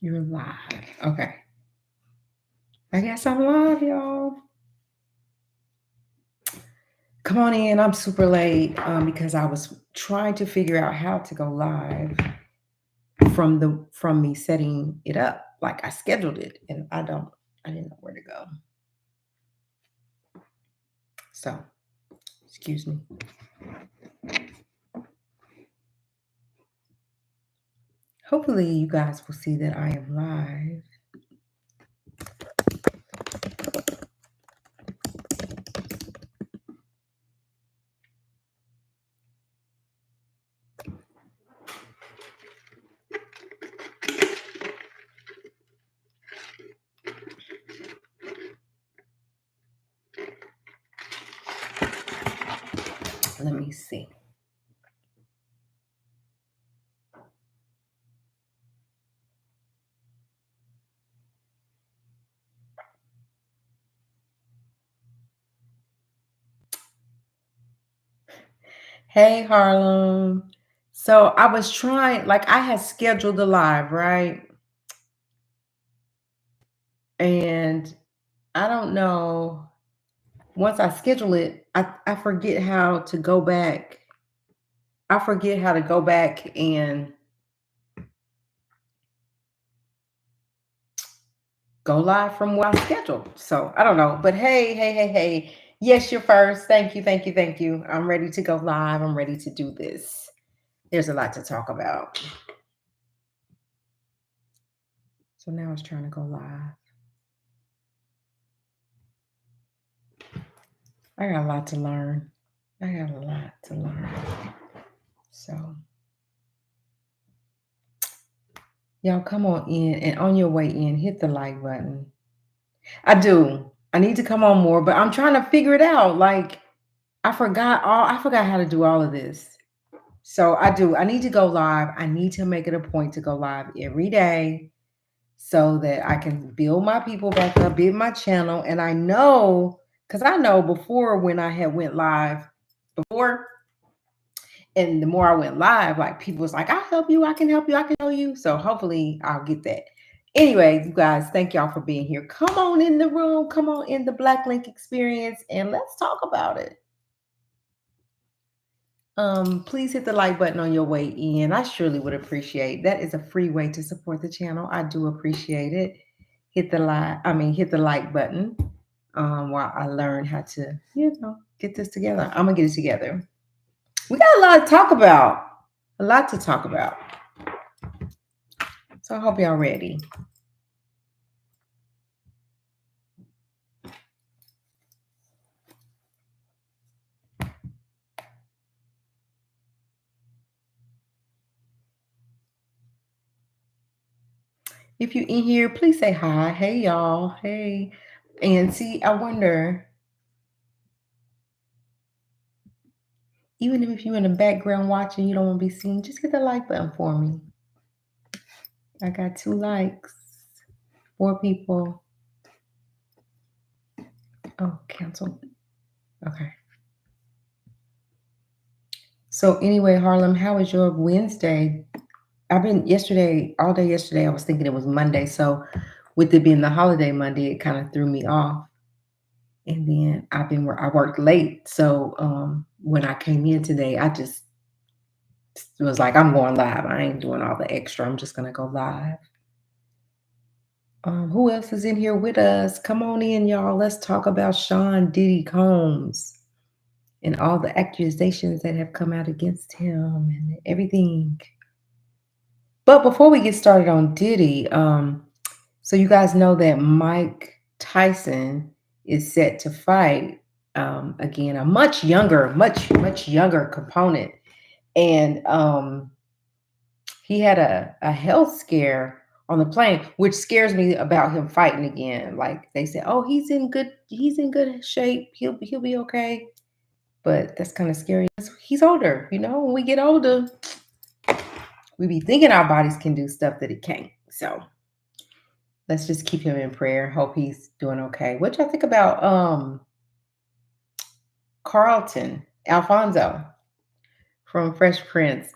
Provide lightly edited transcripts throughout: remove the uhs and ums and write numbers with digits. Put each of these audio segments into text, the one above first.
You're live. Okay. I guess I'm live, y'all. Come on in. I'm super late because I was trying to figure out how to go live from me setting it up. Like I scheduled it and I didn't know where to go. So, excuse me. Hopefully you guys will see that I am live. Let me see. Hey Harlem. So I was trying, like I had scheduled the live, right? And I don't know. Once I schedule it, I forget how to go back. I forget how to go back and go live from what I scheduled. So I don't know. But hey. Yes, you're first. Thank you, thank you, thank you. I'm ready to go live. I'm ready to do this. There's a lot to talk about. So now it's trying to go live. I got a lot to learn. So y'all come on in, and on your way in, hit the like button. I do. I need to come on more, but I'm trying to figure it out. Like I forgot how to do all of this. So I do. I need to go live. I need to make it a point to go live every day so that I can build my people back up, build my channel. And I know, because I know before when I had went live before, and the more I went live, like people was like, I'll help you, I can help you, I can help you. So hopefully I'll get that. Anyway, you guys, thank y'all for being here. Come on in the room, come on in the Black Link experience, and let's talk about it. Please hit the like button on your way in. I surely would appreciate that. Is a free way to support the channel. I do appreciate it. Hit the like button. While I learn how to, get this together. I'm gonna get it together. We got a lot to talk about. A lot to talk about. So I hope y'all ready. If you in here, please say hi. Hey y'all. Hey. And see, I wonder, even if you're in the background watching, you don't want to be seen, just hit the like button for me. I got 2 likes. 4 people. Oh, cancel. Okay. So anyway, Harlem, how was your Wednesday? I've been all day yesterday, I was thinking it was Monday. So with it being the holiday Monday, it kind of threw me off. And then I worked late. So when I came in today, I just was like, I'm going live. I ain't doing all the extra. I'm just gonna go live. Who else is in here with us? Come on in, y'all. Let's talk about Sean Diddy Combs and all the accusations that have come out against him and everything. But before we get started on Diddy, so you guys know that Mike Tyson is set to fight again, a much younger component. And he had a health scare on the plane, which scares me about him fighting again. Like they said, oh, he's in good shape. He'll be okay. But that's kind of scary. He's older, when we get older, we be thinking our bodies can do stuff that it can't. So let's just keep him in prayer. Hope he's doing okay. What y'all think about Carlton Alfonso from Fresh Prince?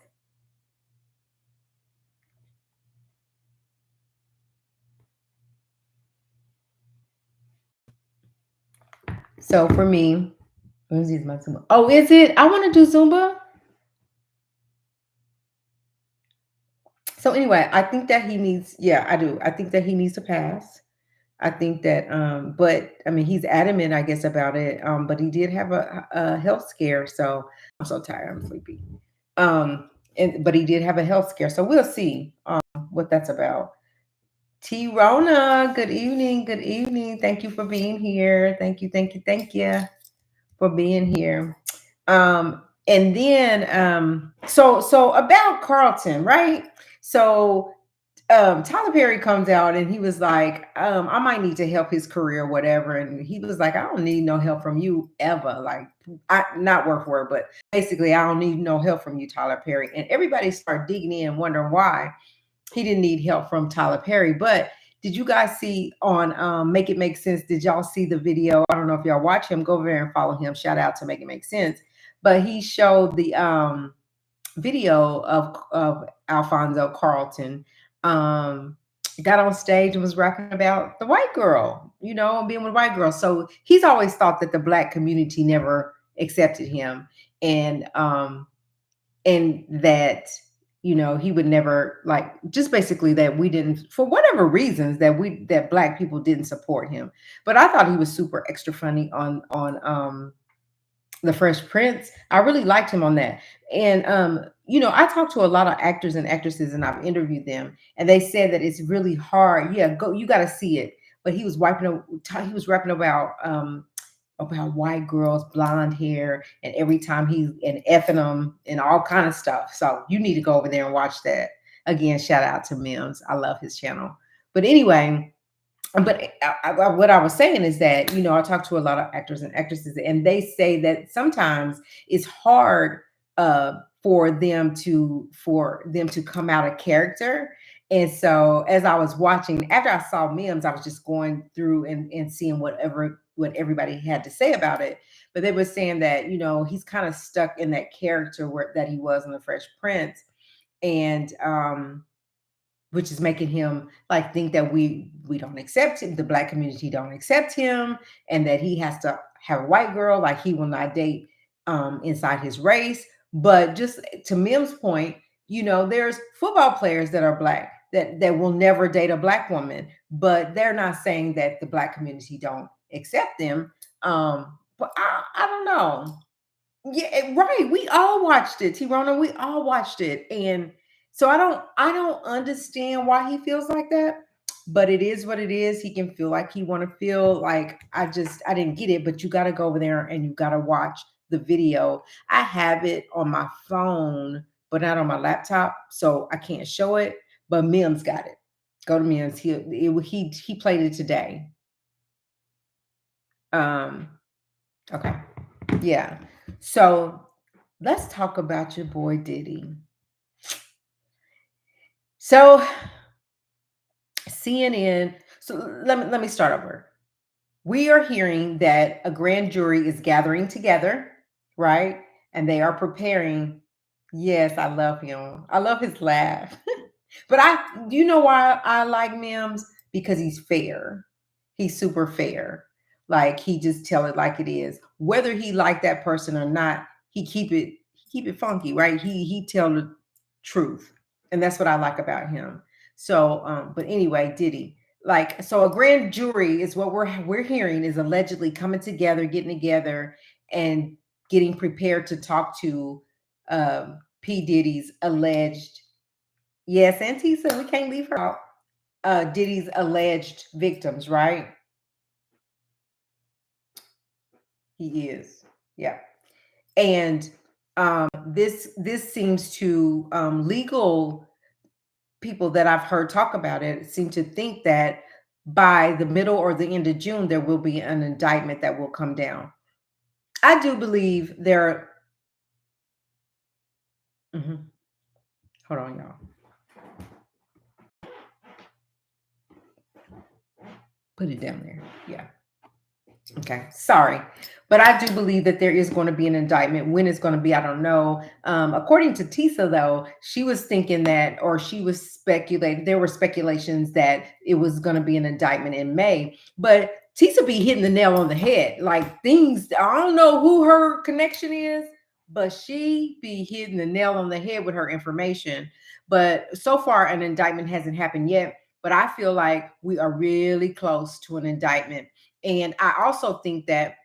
So for me, Wednesday's my Zumba. Oh, is it? I want to do Zumba. So anyway, I think that he needs. Yeah, I do. I think that he needs to pass. I think that, but I mean, he's adamant, I guess, about it. But he did have a health scare, so I'm so tired. I'm sleepy. And but he did have a health scare, so we'll see what that's about. T Rona, good evening. Good evening. Thank you for being here. Thank you. Thank you. Thank you for being here. And then so about Carlton, right? So Tyler Perry comes out and he was like, I might need to help his career, whatever. And he was like, I don't need no help from you ever. Like, I not word for word, but basically, I don't need no help from you, Tyler Perry. And everybody started digging in, wondering why he didn't need help from Tyler Perry. But did you guys see on Make It Make Sense? Did y'all see the video? I don't know if y'all watch him. Go over there and follow him. Shout out to Make It Make Sense. But he showed the video of Alfonso Carlton, um, got on stage and was rapping about the white girl, being with white girls. So he's always thought that the black community never accepted him, and and that he would never, like, just basically that we didn't, for whatever reasons, that black people didn't support him. But I thought he was super extra funny on the Fresh Prince. I really liked him on that. And I talked to a lot of actors and actresses and I've interviewed them and they said that it's really hard. Yeah, go, you gotta see it. But he was rapping about white girls, blonde hair, and every time and effing them and all kind of stuff. So you need to go over there and watch that. Again, shout out to Mims. I love his channel. But anyway, but what I was saying is that I talk to a lot of actors and actresses, and they say that sometimes it's hard for them to come out of character. And so as I was watching, after I saw Mims, I was just going through and seeing what everybody had to say about it. But they were saying that he's kind of stuck in that character that he was in the Fresh Prince, and which is making him like think that we don't accept him, the black community don't accept him, and that he has to have a white girl, like he will not date inside his race. But just to Mim's point, there's football players that are black that will never date a black woman, but they're not saying that the black community don't accept them. But I don't know. Yeah, right. We all watched it, Tirona. We all watched it. And so I don't understand why he feels like that. But it is what it is. He can feel like he want to feel like I didn't get it, but you gotta go over there and you gotta watch the video. I have it on my phone, but not on my laptop, so I can't show it. But Mims got it. Go to Mims. He played it today. Um, okay. Yeah. So let's talk about your boy Diddy. So CNN. So let me start over. We are hearing that a grand jury is gathering together, right? And they are preparing. Yes, I love him. I love his laugh. But do you know why I like Mims? Because he's fair. He's super fair. Like he just tell it like it is. Whether he like that person or not, he keep it funky, right? He tell the truth. And that's what I like about him. So but anyway, Diddy. Like, so a grand jury is what we're hearing is allegedly coming together, getting together and getting prepared to talk to P. Diddy's alleged. Yes, Antisa, we can't leave her out. Diddy's alleged victims, right? He is. Yeah. And this seems to legal people that I've heard talk about it seem to think that by the middle or the end of June there will be an indictment that will come down. I do believe there. Mhm. Hold on, y'all. Put it down there. Yeah. Okay, sorry. But I do believe that there is going to be an indictment. When it's going to be, I don't know. According to Tisa, though, she was thinking that, or she was speculating, there were speculations that it was going to be an indictment in May. But Tisa be hitting the nail on the head. Like things, I don't know who her connection is, but she be hitting the nail on the head with her information. But so far, an indictment hasn't happened yet. But I feel like we are really close to an indictment. And I also think that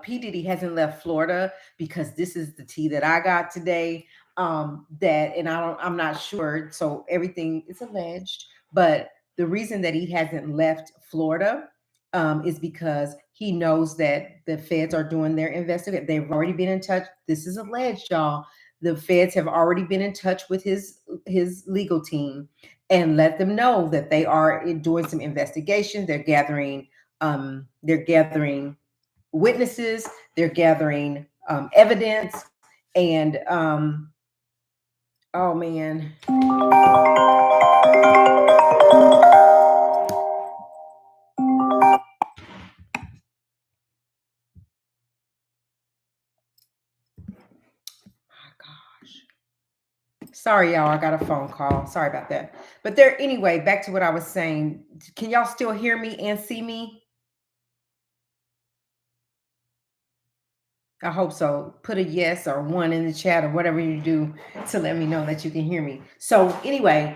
P. Diddy hasn't left Florida because this is the tea that I got today. That and I'm not sure. So everything is alleged, but the reason that he hasn't left Florida is because he knows that the feds are doing their investigation. They've already been in touch. This is alleged, y'all. The feds have already been in touch with his legal team and let them know that they are doing some investigation. They're gathering witnesses, they're gathering evidence, and oh man, my gosh. Sorry, y'all. I got a phone call. Sorry about that. But there, anyway, back to what I was saying. Can y'all still hear me and see me? I hope so. Put a yes or one in the chat or whatever you do to let me know that you can hear me. So anyway,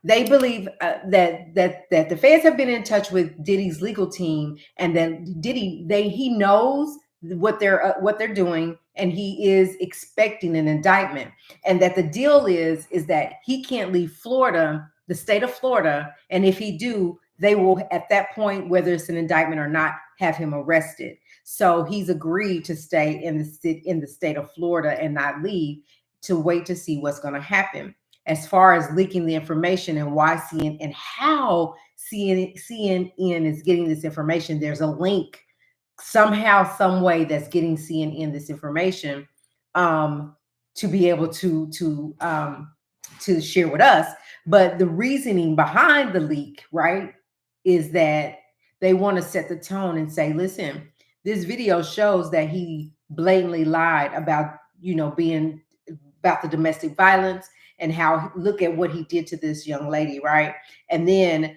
they believe that the feds have been in touch with Diddy's legal team, and that he knows what they're doing, and he is expecting an indictment, and that the deal is that he can't leave Florida, the state of Florida, and if he do, they will at that point, whether it's an indictment or not, have him arrested. So he's agreed to stay in the state of Florida and not leave to wait to see what's going to happen as far as leaking the information and why CNN and how CNN is getting this information. There's a link somehow, some way that's getting CNN this information to be able to share with us. But the reasoning behind the leak, right, is that they want to set the tone and say, listen, this video shows that he blatantly lied about, being about the domestic violence and how look at what he did to this young lady, right? And then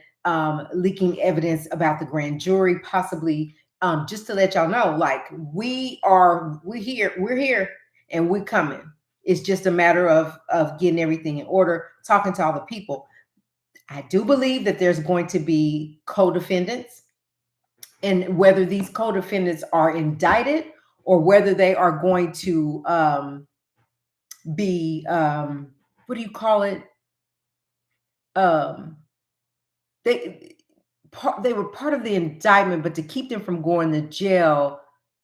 leaking evidence about the grand jury, possibly just to let y'all know, like we're here, and we're coming. It's just a matter of getting everything in order, talking to all the people. I do believe that there's going to be co-defendants, and whether these co-defendants are indicted or whether they are going to be what do you call it? Um, they were part of the indictment, but to keep them from going to jail,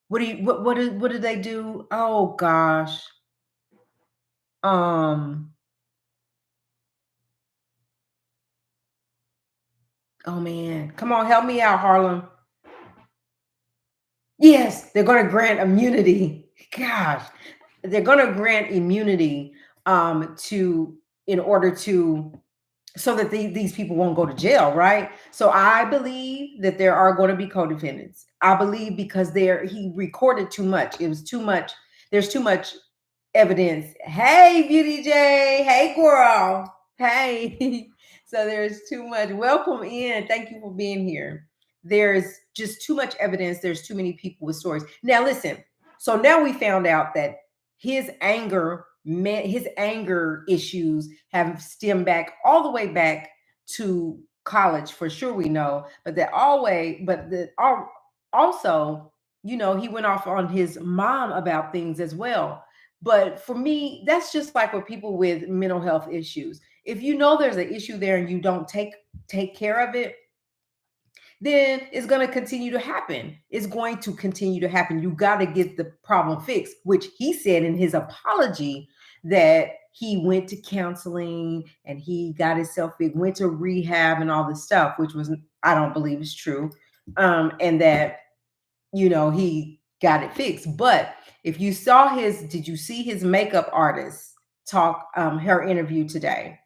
what did they do? Oh gosh. Um, oh man, come on, help me out, Harlem. Yes, they're going to grant immunity. Gosh, they're going to grant immunity to in order to so that these people won't go to jail, right? So I believe that there are going to be co-defendants. I believe because he recorded too much. It was too much. There's too much evidence. Hey, Beauty J. Hey, girl. Hey. So there's too much. Welcome in. Thank you for being here. There's just too much evidence. There's too many people with stories. Now, listen. So now we found out that his anger issues have stemmed back all the way back to college, for sure, we know, but also, he went off on his mom about things as well. But for me, that's just like with people with mental health issues. If you know there's an issue there and you don't take care of it, then it's going to continue to happen. It's going to continue to happen. You got to get the problem fixed, which he said in his apology that he went to counseling and he got himself fixed, went to rehab and all this stuff, which was, I don't believe is true. And that, he got it fixed. But if you saw did you see his makeup artist talk, her interview today?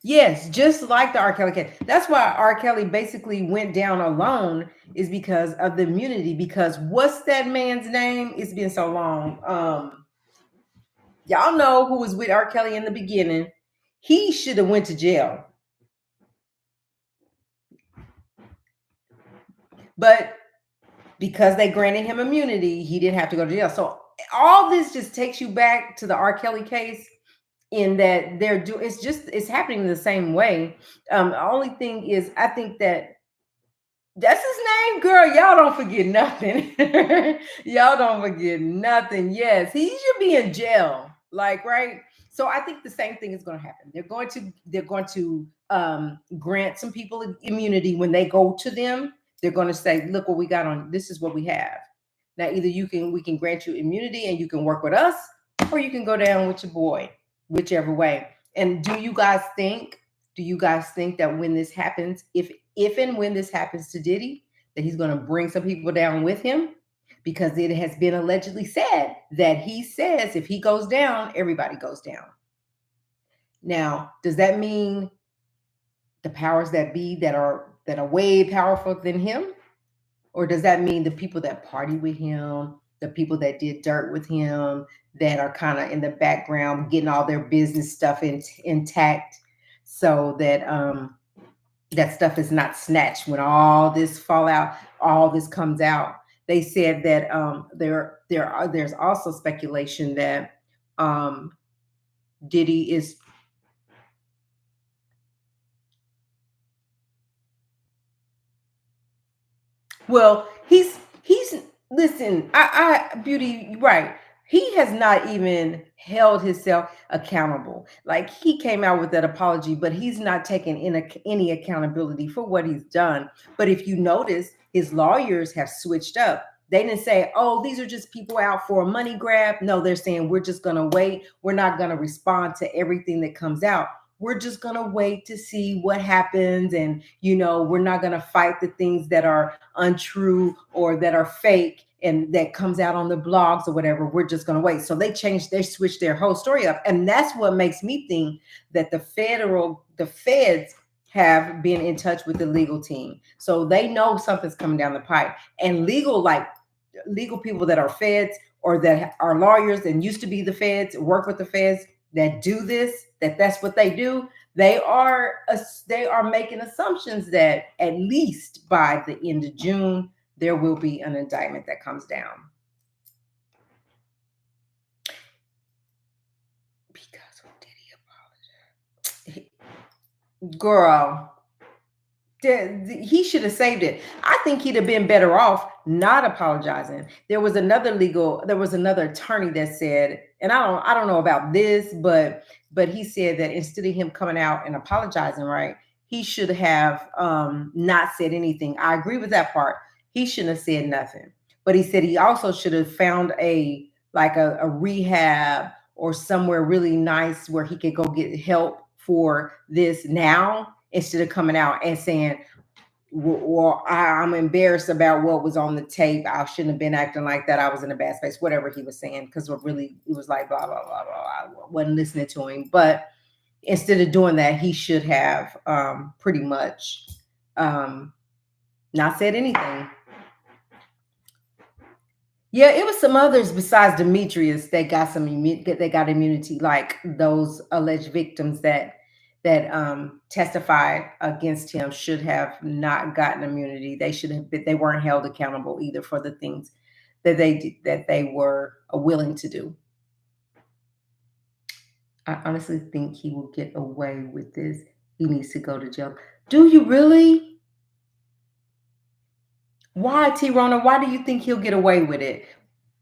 Yes, just like the R. Kelly case. That's why R. Kelly basically went down alone, is because of the immunity. Because what's that man's name? It's been so long. Y'all know who was with R. Kelly in the beginning. He should have went to jail. But because they granted him immunity, he didn't have to go to jail. So all this just takes you back to the R. Kelly case, in that it's happening the same way. The only thing is, I think that's his name, girl. Y'all don't forget nothing. Y'all don't forget nothing. Yes, he should be in jail. Like, right. So I think the same thing is going to happen. They're going to grant some people immunity when they go to them. They're going to say, "Look what we got on. This is what we have. Now, either we can grant you immunity and you can work with us, or you can go down with your boy, whichever way." And do you guys think that when this happens, if and when this happens to Diddy, that he's going to bring some people down with him? Because it has been allegedly said that he says if he goes down, everybody goes down. Now, does that mean the powers that be that are way powerful than him? Or does that mean the people that party with him, the people that did dirt with him, that are kind of in the background getting all their business stuff intact, so that that stuff is not snatched when all this fallout, all this comes out? They said that there's also speculation that um, Diddy is, well, he's listen, I beauty, right. He has not even held himself accountable. Like, he came out with that apology, but he's not taking any accountability for what he's done. But if you notice, his lawyers have switched up. They didn't say, "Oh, these are just people out for a money grab." No, they're saying, "We're just going to wait. We're not going to respond to everything that comes out. We're just going to wait to see what happens. And, we're not going to fight the things that are untrue or that are fake and that comes out on the blogs or whatever. We're just going to wait." So they switched their whole story up. And that's what makes me think that the feds have been in touch with the legal team. So they know something's coming down the pipe. And legal people that are feds or that are lawyers and used to be the feds, work with the feds, that do this, that's what they do. They are making assumptions that at least by the end of June there will be an indictment that comes down. Because when Diddy apologized, girl, he should have saved it. I think he'd have been better off not apologizing. There was another attorney that said, and I don't know about this, but he said that instead of him coming out and apologizing, right, he should have not said anything. I agree with that part. He shouldn't have said nothing. But he said he also should have found a rehab or somewhere really nice where he could go get help for this now, instead of coming out and saying, "Well, I'm embarrassed about what was on the tape. I shouldn't have been acting like that. I was in a bad space," whatever he was saying, because it was like blah, blah, blah, blah. I wasn't listening to him. But instead of doing that, he should have pretty much not said anything. Yeah, it was some others besides Demetrius that got immunity, like those alleged victims that testified against him should have not gotten immunity. They should have been, they weren't held accountable either for the things that they were willing to do. I honestly think he will get away with this. He needs to go to jail. Do you really? Why, T. Rona? Why do you think he'll get away with it?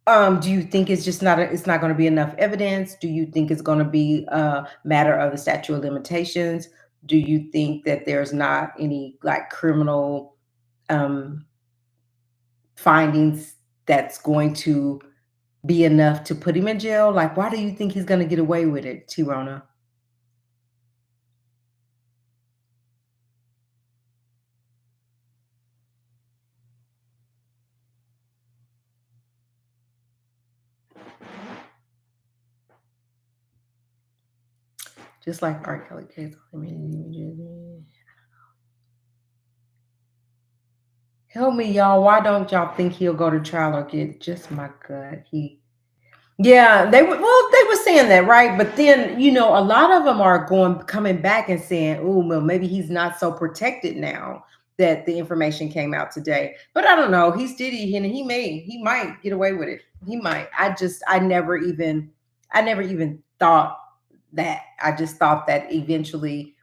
Do you think it's just it's not going to be enough evidence? Do you think it's going to be a matter of the statute of limitations? Do you think that there's not any like criminal um, findings that's going to be enough to put him in jail? Like, why do you think he's going to get away with it, T. Rona? Just like R. Kelly case. I mean, help me, y'all. Why don't y'all think he'll go to trial or get just my gut? Yeah, they were saying that, right? But then, a lot of them are coming back and saying, "Oh, well, maybe he's not so protected now." that the information came out today. But I don't know. He's Diddy, and he might get away with it. He might. I never even thought that. I just thought that eventually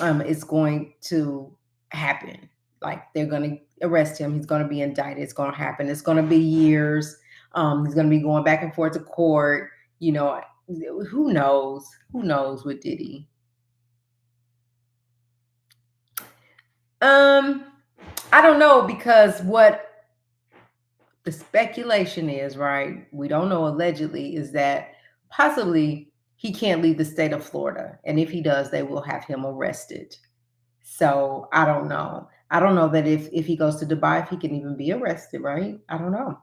it's going to happen. Like they're going to arrest him. He's going to be indicted. It's going to happen. It's going to be years. He's going to be going back and forth to court. You know, who knows? Who knows with Diddy? Um, I don't know because what the speculation is, right? We don't know allegedly is that possibly he can't leave the state of Florida. And if he does, they will have him arrested. So I don't know. I don't know that if he goes to Dubai, if he can even be arrested, right? I don't know.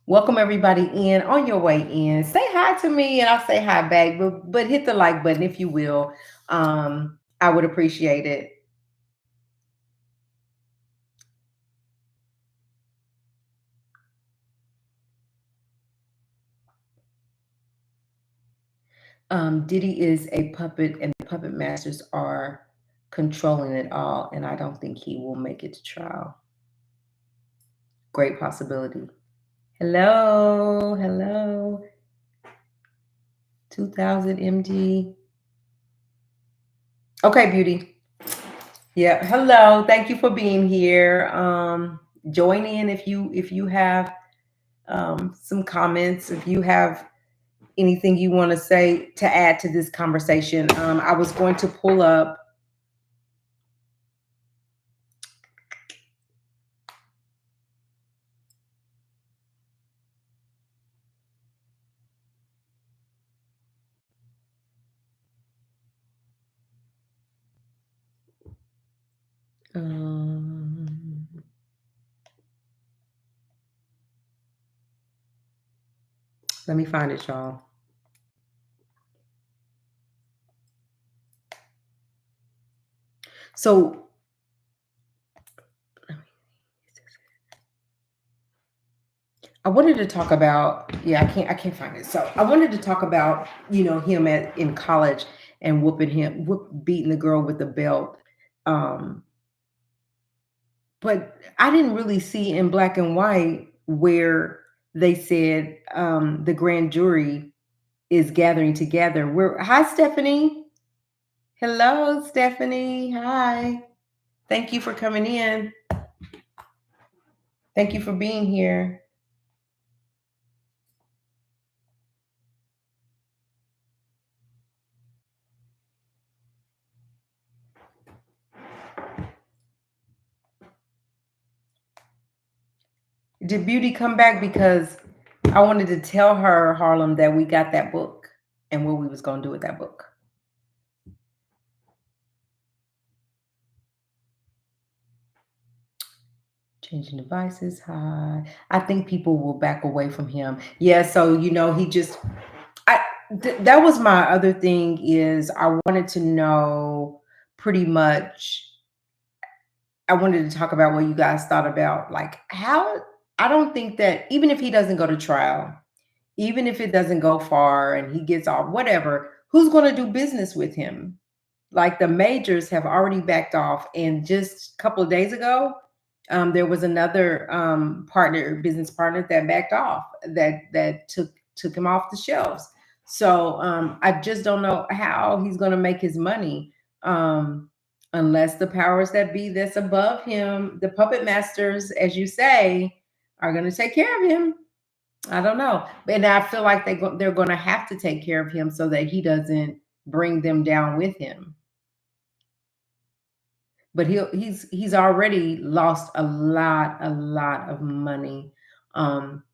Welcome everybody in on your way in. Say hi to me and I'll say hi back. But hit the like button if you will. I would appreciate it. Diddy is a puppet, and the puppet masters are controlling it all. And I don't think he will make it to trial. Great possibility. Hello, hello. 2000 MG. Okay, beauty. Yeah. Hello. Thank you for being here. Join in if you have some comments. If you have anything you want to say to add to this conversation, I was going to pull up. Um, Let me find it, y'all. So I wanted to talk about, yeah, I can't find it. So I wanted to talk about, him in college and beating the girl with the belt. Um, but I didn't really see in black and white where they said the grand jury is gathering together. Hi Stephanie. Hello, Stephanie. Hi. Thank you for coming in. Thank you for being here. Did Beauty come back? Because I wanted to tell her, Harlem, that we got that book and what we was going to do with that book. Changing devices. Hi. I think people will back away from him. Yeah. So, he just, that was my other thing is I wanted to know pretty much, I wanted to talk about what you guys thought about, like how, I don't think that even if he doesn't go to trial, even if it doesn't go far and he gets off, whatever, who's going to do business with him? Like the majors have already backed off. And just a couple of days ago, there was another business partner that backed off, that took him off the shelves. So I just don't know how he's going to make his money, unless the powers that be that's above him, the puppet masters, as you say, are going to take care of him. I don't know, and I feel like they're going to have to take care of him so that he doesn't bring them down with him. But he's already lost a lot of money, um,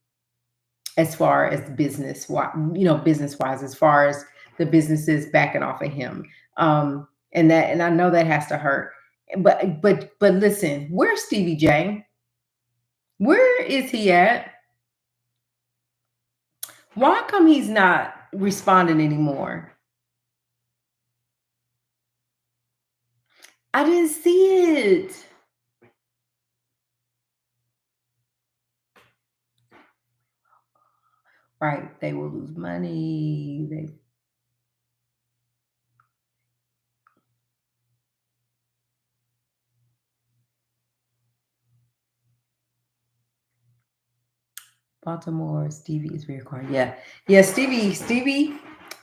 as far as business wise, as far as the businesses backing off of him, and I know that has to hurt. But listen, where's Stevie J? Where is he at? Why come he's not responding anymore? I didn't see it. Right, they will lose money. They, Baltimore, Stevie is required. Yeah. Yeah, Stevie,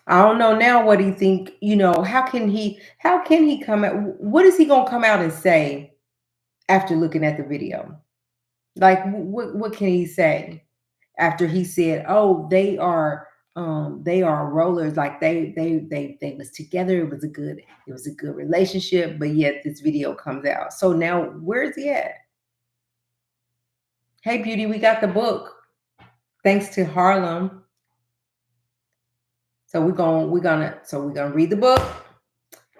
I don't know now what he think, how can he come out? What is he gonna come out and say after looking at the video? Like what can he say after he said, "Oh, they are rollers, like they was together, it was a good relationship, but yet this video comes out." So now where's he at? Hey Beauty, we got the book. Thanks to Harlem. So we're gonna read the book.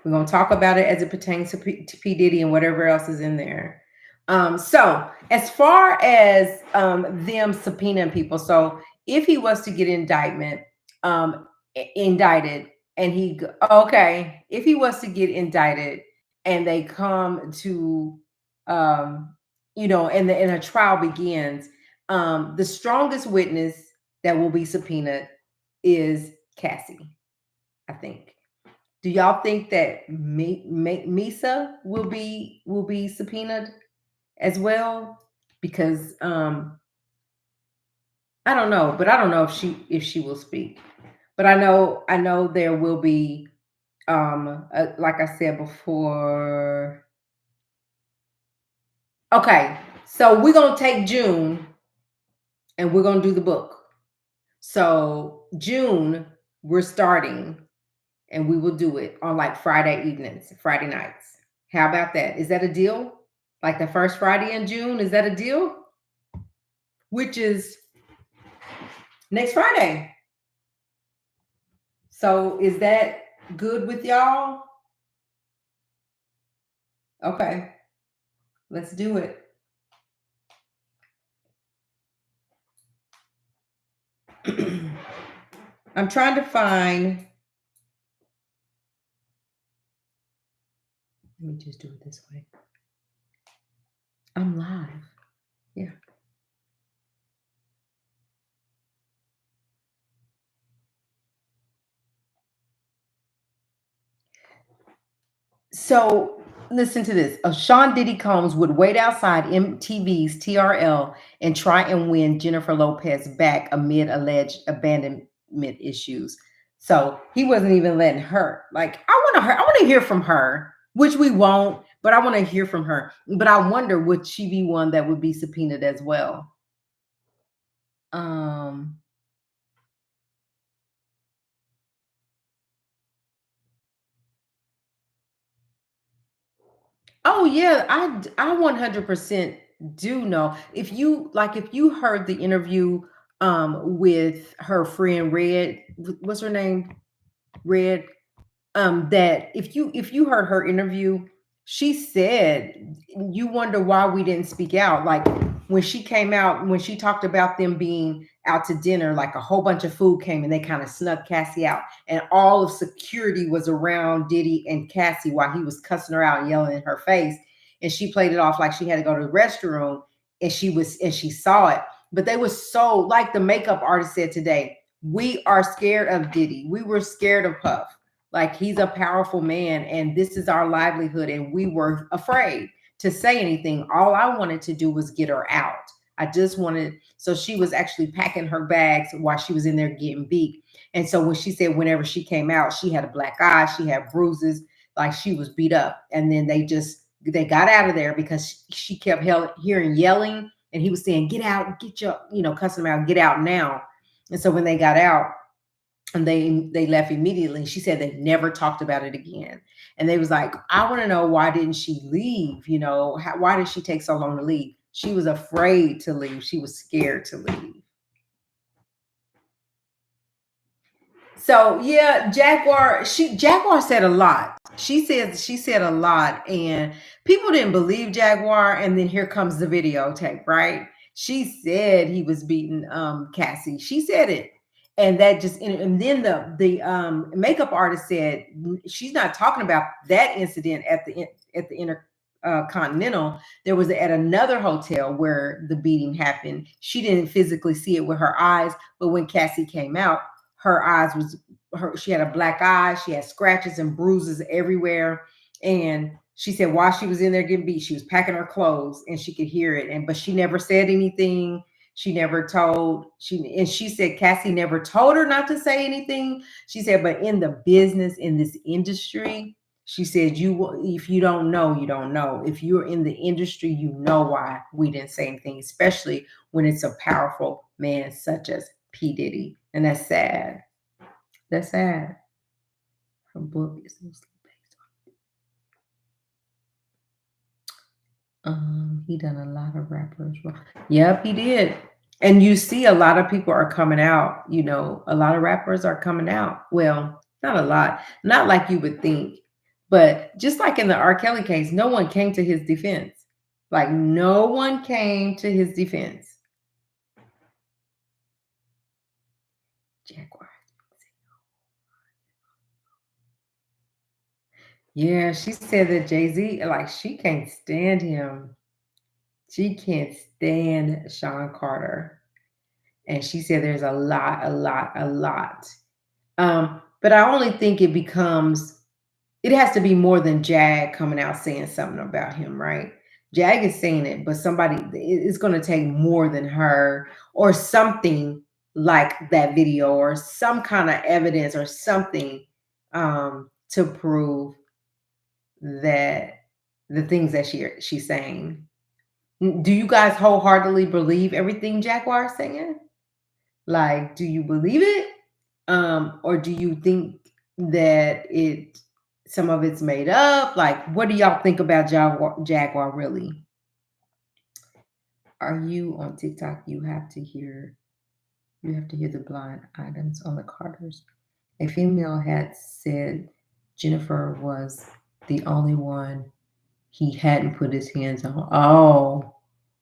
We're gonna talk about it as it pertains to P Diddy and whatever else is in there. So as far as them subpoenaing people, so if he was to get um, indicted, and okay, if he was to get indicted, and they come to, um, and a trial begins, the strongest witness that will be subpoenaed is Cassie, I think. Do y'all think that Misa will be subpoenaed as well? Because I don't know, but I don't know if she will speak. But I know there will be, like I said before. Okay, so we're gonna take June and we're gonna do the book. So June we're starting, and we will do it on like Friday evenings, Friday nights. How about that? Is that a deal? Like the first Friday in June, is that a deal? Which is next Friday. So is that good with y'all? Okay, let's do it. I'm trying to find. Let me just do it this way. I'm live. Yeah. So listen to this. Sean Diddy Combs would wait outside MTV's TRL and try and win Jennifer Lopez back amid alleged abandonment issues. So he wasn't even letting her. Like, I want to hear from her, which we won't, but I want to hear from her. But I wonder, would she be one that would be subpoenaed as well? Um Oh yeah, I 100% do know. If you heard the interview with her friend Red, what's her name? Red, that if you heard her interview, she said, you wonder why we didn't speak out. Like when she came out, when she talked about them being out to dinner, like a whole bunch of food came and they kind of snuck Cassie out, and all of security was around Diddy and Cassie while he was cussing her out and yelling in her face, and she played it off like she had to go to the restroom, and she saw it. But they was so, like the makeup artist said today, we are scared of Diddy, we were scared of Puff, like he's a powerful man and this is our livelihood. And we were afraid to say anything. All I wanted to do was get her out. I just wanted, so she was actually packing her bags while she was in there getting beat. And so when she said whenever she came out, she had a black eye, she had bruises, like she was beat up. And then they got out of there because she kept hearing yelling, and he was saying, "Get out, get your," cussing them out, "Get out now." And so when they got out, and they left immediately. She said they never talked about it again. And they was like, I want to know, why didn't she leave? Why did she take so long to leave? She was afraid to leave. She was scared to leave. So yeah, Jaguar said a lot. She said a lot, and people didn't believe Jaguar. And then here comes the videotape, right? She said he was beating Cassie. She said it, and that just, and then the makeup artist said she's not talking about that incident at the Intercontinental. There was at another hotel where the beating happened. She didn't physically see it with her eyes, but when Cassie came out, her eyes was she had a black eye, she had scratches and bruises everywhere. And she said while she was in there getting beat, she was packing her clothes and she could hear it, but she never said anything. She never told she said Cassie never told her not to say anything. She said, but in the business, in this industry, she said, if you don't know, you don't know. If you're in the industry, you know why we didn't say anything, especially when it's a powerful man such as P. Diddy. And that's sad. That's sad. Her book is loosely based on. He done a lot of rappers. Yep, he did. And you see a lot of people are coming out, a lot of rappers are coming out. Well, not a lot, not like you would think, but just like in the R. Kelly case, no one came to his defense. Like no one came to his defense. Jaguar. Yeah, she said that Jay-Z, like she can't stand him. She can't stand Sean Carter. And she said there's a lot, a lot, a lot. But I only think it has to be more than Jag coming out saying something about him, right? Jag is saying it, but it's going to take more than her or something like that video or some kind of evidence or something to prove that the things that she's saying. Do you guys wholeheartedly believe everything Jaguar is saying? Like, do you believe it? Or do you think that some of it's made up? Like, what do y'all think about Jaguar really? Are you on TikTok? You have to hear the blind items on the Carters. A female had said Jennifer was the only one he hadn't put his hands on. Oh,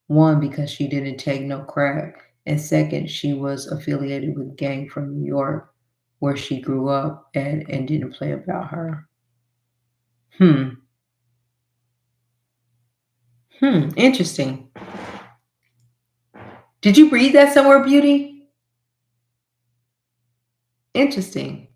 one, because she didn't take no crack. And second, she was affiliated with gang from New York, where she grew up and didn't play about her. Interesting. Did you read that somewhere, Beauty? Interesting.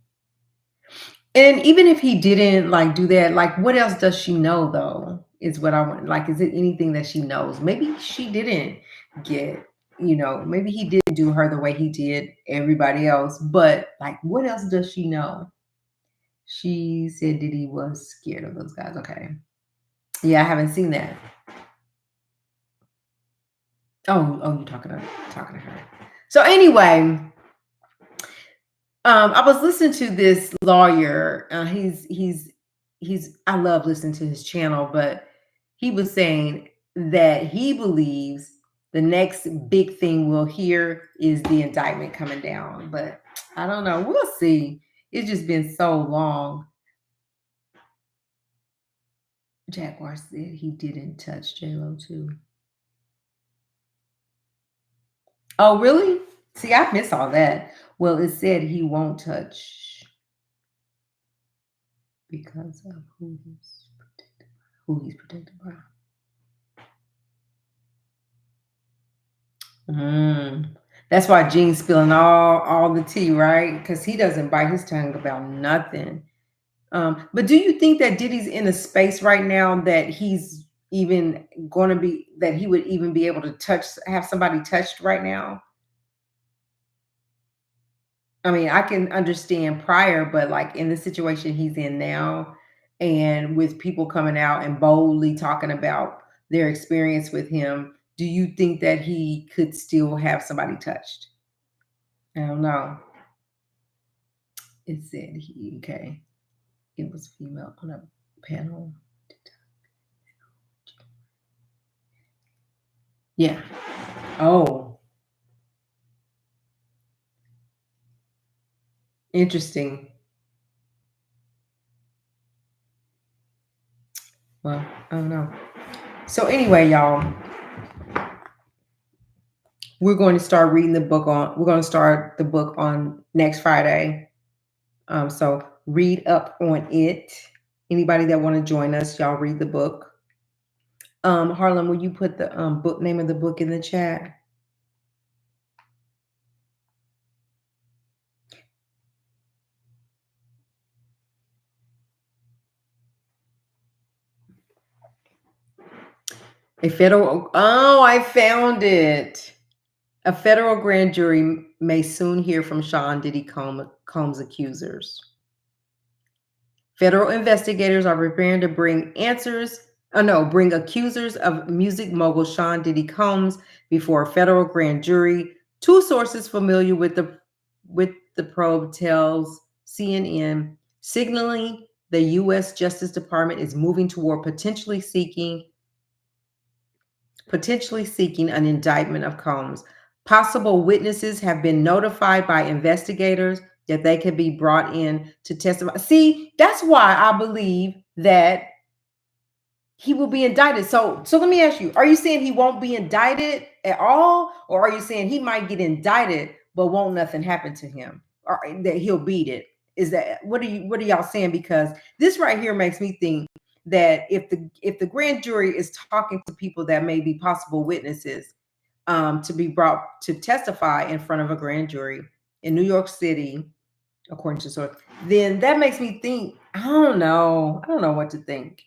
And even if he didn't like do that, like what else does she know though? Is what I want. Like, is it anything that she knows? Maybe she didn't get, maybe he didn't do her the way he did everybody else. But like, what else does she know? She said Diddy was scared of those guys. Okay. Yeah, I haven't seen that. Oh, you're talking to her. So anyway, I was listening to this lawyer. I love listening to his channel, but he was saying that he believes the next big thing we'll hear is the indictment coming down. But I don't know. We'll see. It's just been so long. Jaguar said he didn't touch J-Lo too. Oh, really? See, I missed all that. Well, it said he won't touch because of who he's protected by. That's why Gene's spilling all the tea, right? Because he doesn't bite his tongue about nothing. But do you think that Diddy's in a space right now that he's even going to be, that he would even be able to have somebody touched right now? I mean, I can understand prior, but like in the situation he's in now, and with people coming out and boldly talking about their experience with him, do you think that he could still have somebody touched? I don't know. It said okay. It was female on a panel. Yeah. Oh. Interesting. Well, I don't know. So anyway, y'all, we're going to start the book on next Friday. So read up on it. Anybody that want to join us, y'all read the book. Harlan, will you put the book name of the book in the chat? A federal. Oh, I found it. A federal grand jury may soon hear from Sean Diddy Combs' accusers. Federal investigators are preparing to bring accusers of music mogul Sean Diddy Combs before a federal grand jury. Two sources familiar with the probe tells CNN, signaling the U.S. Justice Department is moving toward potentially seeking an indictment of Combs. Possible witnesses have been notified by investigators that they could be brought in to testify. See, that's why I believe that he will be indicted. So let me ask you, are you saying he won't be indicted at all? Or are you saying he might get indicted, but won't nothing happen to him? Or that he'll beat it? Is that what are y'all saying? Because this right here makes me think that if the grand jury is talking to people that may be possible witnesses to be brought to testify in front of a grand jury in New York City, according to source, then that makes me think, I don't know what to think.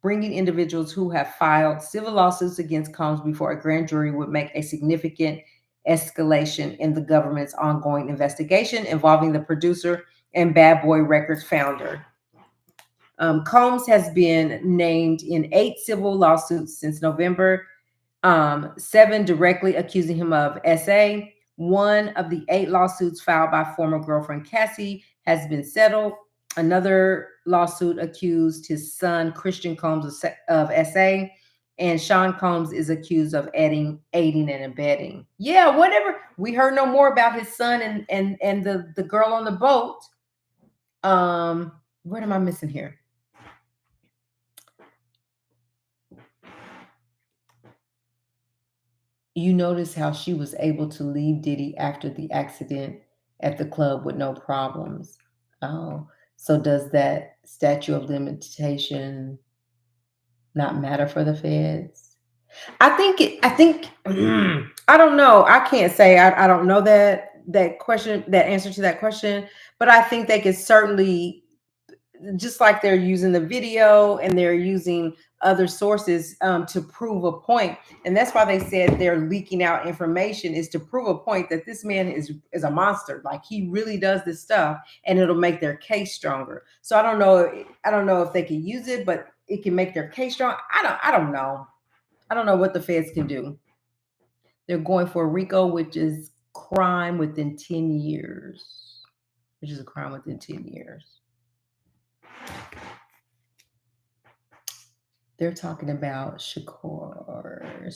Bringing individuals who have filed civil lawsuits against Combs before a grand jury would make a significant escalation in the government's ongoing investigation involving the producer and Bad Boy Records founder. Combs has been named in 8 civil lawsuits since November, 7 directly accusing him of SA. One of the 8 lawsuits filed by former girlfriend Cassie has been settled. Another lawsuit accused his son Christian Combs of SA, and Sean Combs is accused of aiding and abetting. Yeah, whatever. We heard no more about his son and the girl on the boat. What am I missing here? You notice how she was able to leave Diddy after the accident at the club with no problems. Oh, so does that statute of limitation not matter for the feds? I think I don't know. I can't say I don't know that answer to that question, but I think they could certainly, just like they're using the video and they're using other sources to prove a point, and that's why they said they're leaking out information, is to prove a point that this man is a monster. Like, he really does this stuff, and it'll make their case stronger. So I don't know if they can use it, but it can make their case strong. I don't know what the feds can do. They're going for RICO, which is crime within 10 years, which is a crime within 10 years. They're talking about Shakur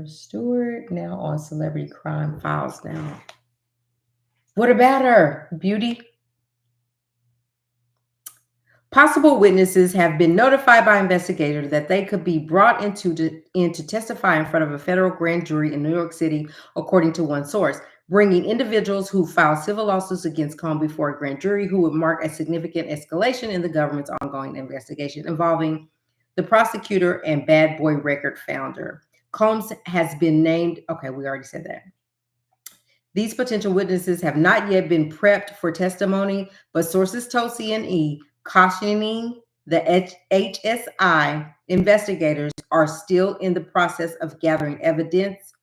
Stewart now on Celebrity Crime Files now. What about her, Beauty? Possible witnesses have been notified by investigators that they could be brought in to testify in front of a federal grand jury in New York City, according to one source. Bringing individuals who filed civil lawsuits against Combs before a grand jury who would mark a significant escalation in the government's ongoing investigation involving the prosecutor and Bad Boy Record founder. Combs has been named. Okay, we already said that. These potential witnesses have not yet been prepped for testimony, but sources told CNE, cautioning the HSI investigators are still in the process of gathering evidence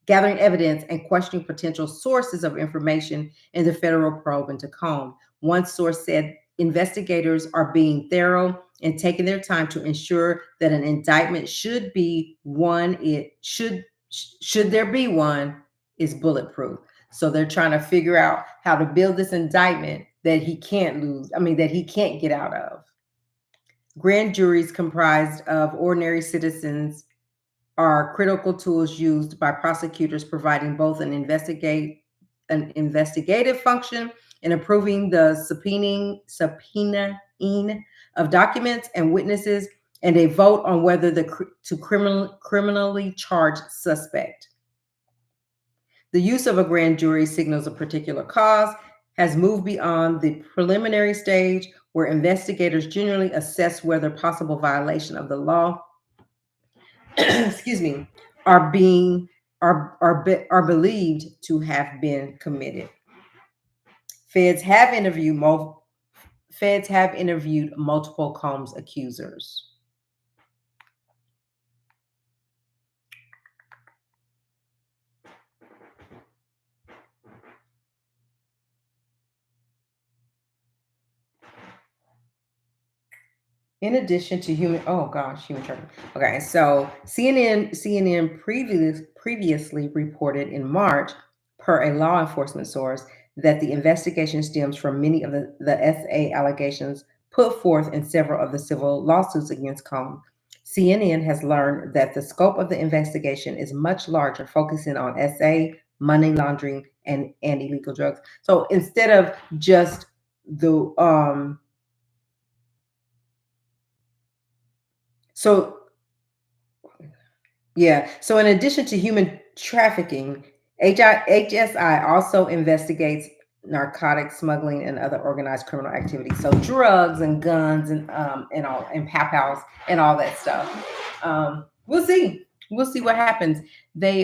and questioning potential sources of information in the federal probe into Combs. One source said investigators are being thorough and taking their time to ensure that an indictment should there be one, is bulletproof. So they're trying to figure out how to build this indictment that he can't that he can't get out of. Grand juries comprised of ordinary citizens are critical tools used by prosecutors, providing both an investigative function in approving the subpoenaing of documents and witnesses, and a vote on whether to criminally charge suspect. The use of a grand jury signals a particular cause has moved beyond the preliminary stage, where investigators generally assess whether possible violation of the law excuse me, are believed to have been committed. Feds have interviewed multiple Combs accusers. In addition to human, oh gosh, human trafficking. Okay, so CNN previously reported in March, per a law enforcement source, that the investigation stems from many of the SA allegations put forth in several of the civil lawsuits against Combs. CNN has learned that the scope of the investigation is much larger, focusing on SA, money laundering, and illegal drugs. So instead of just the so yeah. So, in addition to human trafficking, HSI also investigates narcotic smuggling and other organized criminal activities. So, drugs and guns and all and pap house and all that stuff. We'll see. We'll see what happens. They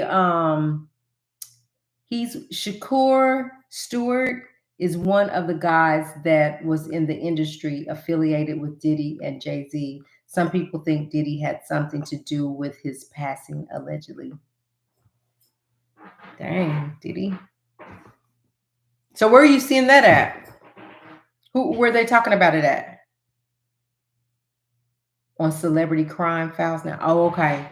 He's Shakur Stewart is one of the guys that was in the industry affiliated with Diddy and Jay-Z. Some people think Diddy had something to do with his passing, allegedly. Dang, Diddy. So where are you seeing that at? Who were they talking about it at? On Celebrity Crime Files now. Oh, okay.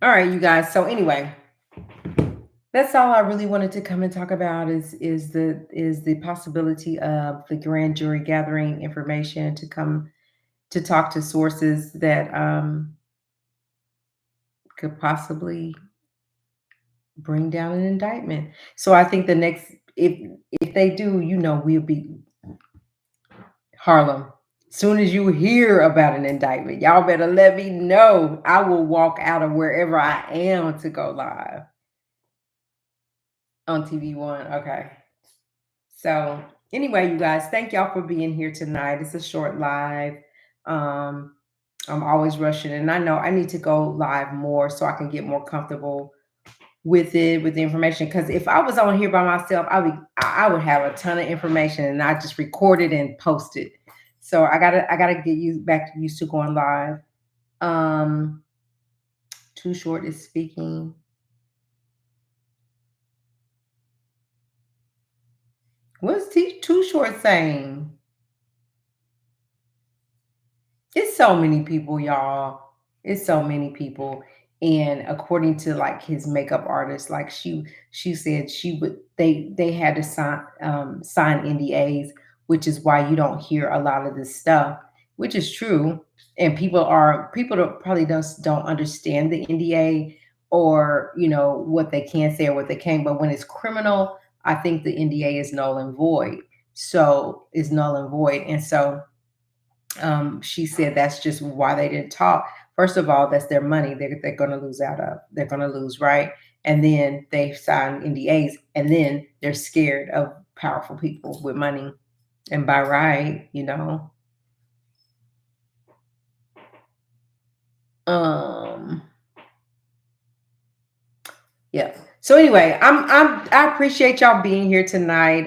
All right, you guys. So anyway, that's all I really wanted to come and talk about is the possibility of the grand jury gathering information to come to talk to sources that could possibly bring down an indictment. So I think the next, if they do, we'll be Harlem. Soon as you hear about an indictment, y'all better let me know. I will walk out of wherever I am to go live on TV1. Okay. So anyway, you guys, thank y'all for being here tonight. It's a short live. Um, I'm always rushing, and I know I need to go live more so I can get more comfortable with it, with the information. Because if I was on here by myself, I would have a ton of information, and I just record it and post it. So I gotta get you back used to going live. Um, Too Short is speaking. What's Too Short saying? It's so many people, y'all. It's so many people. And according to like his makeup artist, like she said she would they had to sign NDAs, which is why you don't hear a lot of this stuff, which is true. And people don't probably don't understand the NDA, or what they can say or what they can't. But when it's criminal, I think the NDA is null and void. So is null and void. And so she said that's just why they didn't talk. First of all, that's their money they're going to lose out of. They're going to lose, right? And then they sign NDAs, and then they're scared of powerful people with money. And by right, um, yeah. So anyway, I appreciate y'all being here tonight.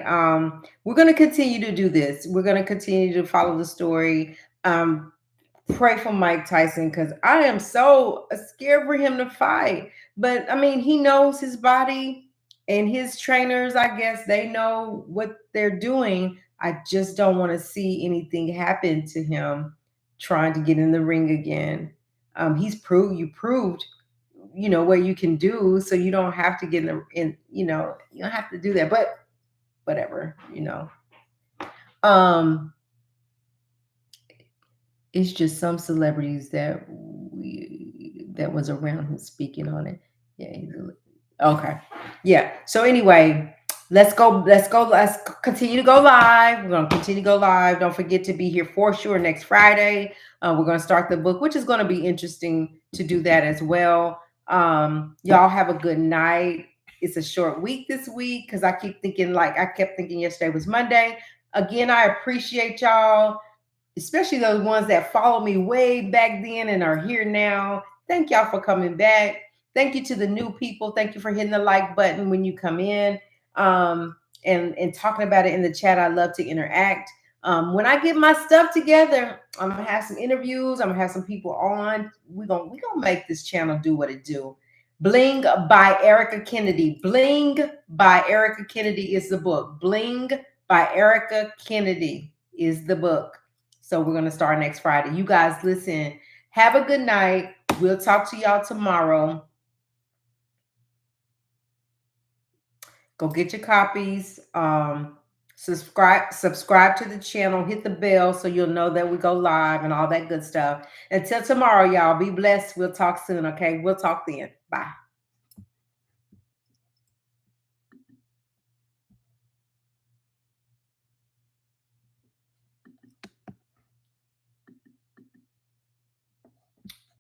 We're going to continue to do this. We're going to continue to follow the story. Pray for Mike Tyson, because I am so scared for him to fight. But I mean, he knows his body, and his trainers, I guess, they know what they're doing. I just don't want to see anything happen to him trying to get in the ring again. You proved, what you can do, so you don't have to get you don't have to do that. But whatever. Um, It's just some celebrities that was around him speaking on it. Yeah, okay. Yeah. So anyway, let's go. Let's continue to go live. We're gonna continue to go live. Don't forget to be here for sure next Friday. We're gonna start the book, which is gonna be interesting to do that as well. Y'all have a good night. It's a short week this week because I kept thinking yesterday was Monday. Again, I appreciate y'all, especially those ones that follow me way back then and are here now. Thank y'all for coming back. Thank you to the new people. Thank you for hitting the like button when you come in, and talking about it in the chat. I love to interact. When I get my stuff together, I'm gonna have some interviews. I'm gonna have some people on. We gonna make this channel do what it do. Bling by Erica Kennedy. Bling by Erica Kennedy is the book. Bling by Erica Kennedy is the book. So we're gonna start next Friday. You guys, listen. Have a good night. We'll talk to y'all tomorrow. Go get your copies. Subscribe to the channel, hit the bell so you'll know that we go live and all that good stuff. Until tomorrow, y'all, be blessed. We'll talk soon, okay? We'll talk then. Bye.